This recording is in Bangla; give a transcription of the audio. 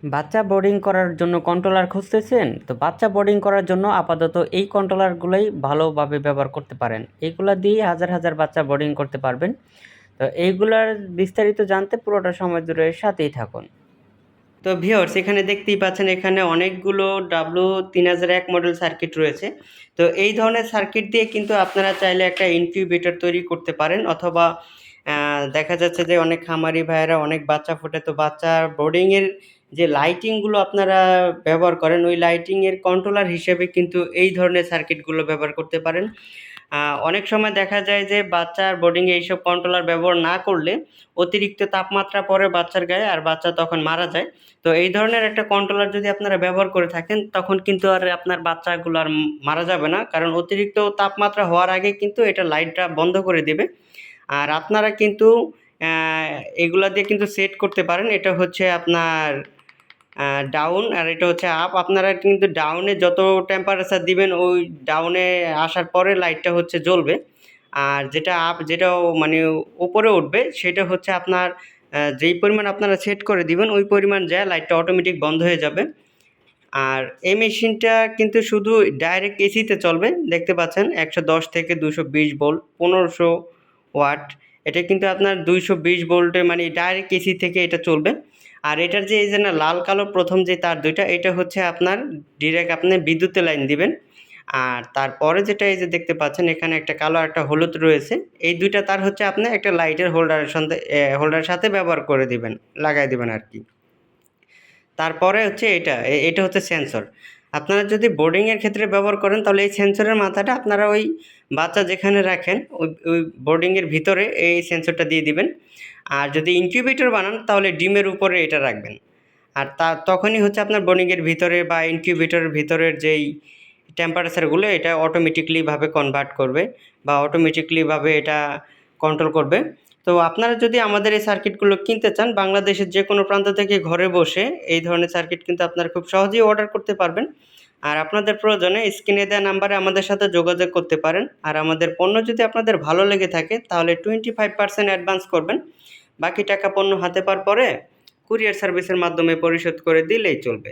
বাচ্চা বোর্ডিং করার জন্য কন্ট্রোলার খুঁজতেছেন? তো বাচ্চা বোর্ডিং করার জন্য আপাতত এই কন্ট্রোলারগুলোই ভালোভাবে ব্যবহার করতে পারেন। এইগুলা দিয়েই হাজার, হাজার বাচ্চা বোর্ডিং করতে পারবেন। তো এইগুলার বিস্তারিত জানতে পুরোটা সময় ধরে সাথেই থাকুন। তো ভিউয়ার্স এখানে দেখতেই পাচ্ছেন এখানে অনেকগুলো W3001 মডেল সার্কিট রয়েছে। তো এই ধরনের সার্কিট দিয়ে কিন্তু আপনারা চাইলে একটা ইনকিউবেটর তৈরি করতে পারেন, অথবা দেখা যাচ্ছে যে অনেক খামারি ভাইয়েরা অনেক বাচ্চা ফোটে, তো বাচ্চার বোর্ডিংয়ের যে লাইটিংগুলো আপনারা ব্যবহার করেন ওই লাইটিংয়ের কন্ট্রোলার হিসেবে কিন্তু এই ধরনের সার্কিটগুলো ব্যবহার করতে পারেন। অনেক সময় দেখা যায় যে বাচ্চার বোর্ডিংয়ে এইসব কন্ট্রোলার ব্যবহার না করলে অতিরিক্ত তাপমাত্রা পড়ে বাচ্চার গায়ে আর বাচ্চা তখন মারা যায়। তো এই ধরনের একটা কন্ট্রোলার যদি আপনারা ব্যবহার করে থাকেন তখন কিন্তু আর আপনার বাচ্চাগুলো আর মারা যাবে না, কারণ অতিরিক্ত তাপমাত্রা হওয়ার আগে কিন্তু এটা লাইটটা বন্ধ করে দেবে। আর আপনারা কিন্তু এগুলা দিয়ে কিন্তু সেট করতে পারেন। এটা হচ্ছে আপনার ডাউন আর এটা হচ্ছে আপ। আপনারা কিন্তু ডাউনে যত টেম্পারেচার দিবেন ওই ডাউনে আসার পরে লাইটটা হচ্ছে জ্বলবে। আর যেটা আপ যেটাও মানে উপরে উঠবে সেটা হচ্ছে আপনার যেই পরিমাণ আপনারা সেট করে দিবেন ওই পরিমাণ যায় লাইটটা অটোমেটিক বন্ধ হয়ে যাবে। আর এই মেশিনটা কিন্তু শুধু ডাইরেক্ট এসিতে চলবে। দেখতে পাচ্ছেন ১১০ থেকে ২২০ ভোল্ট, ১৫০০ ওয়াট। এটা কিন্তু আপনার ২২০ ভোল্টের মানে ডাইরেক্ট এসি থেকে এটা চলবে। আর এটার যে এই যে না লাল কালো প্রথম যে তার দুইটা, এটা হচ্ছে আপনার ডিরেক্ট আপনি বিদ্যুতের লাইন দিবেন। আর তারপরে যেটা এই যে দেখতে পাচ্ছেন এখানে একটা কালো একটা হলুদ রয়েছে, এই দুইটা তার হচ্ছে আপনি একটা লাইটের হোল্ডারের সাথে ব্যবহার করে দিবেন, লাগাই দিবেন আর কি। তারপরে হচ্ছে এটা হচ্ছে সেন্সর। আপনারা যদি বোর্ডিংয়ের ক্ষেত্রে ব্যবহার করেন তাহলে এই সেন্সরের মাথাটা আপনারা ওই বাচ্চা যেখানে রাখেন ওই বোর্ডিংয়ের ভিতরে এই সেন্সরটা দিয়ে দিবেন। আর যদি ইনকিউবেটর বানান তাহলে ডিমের উপরে এটা রাখবেন। আর তখনই হচ্ছে আপনার বোর্ডিংয়ের ভিতরে বা ইনকিউবেটরের ভিতরের যেই টেম্পারেচারগুলো এটা অটোমেটিকলিভাবে কনভার্ট করবে বা অটোমেটিকলিভাবে এটা কন্ট্রোল করবে। তো আপনারা যদি আমাদের এই সার্কিটগুলো কিনতে চান, বাংলাদেশের যে কোনো প্রান্ত থেকে ঘরে বসে এই ধরনের সার্কিট কিন্তু আপনারা খুব সহজেই অর্ডার করতে পারবেন। আর আপনাদের প্রয়োজনে স্ক্রিনে দেওয়া নাম্বারে আমাদের সাথে যোগাযোগ করতে পারেন। আর আমাদের পণ্য যদি আপনাদের ভালো লেগে থাকে তাহলে 25% অ্যাডভান্স করবেন। বাকি টাকা পণ্য হাতে পাওয়ার পরে কুরিয়ার সার্ভিসের মাধ্যমে পরিশোধ করে দিলেই চলবে।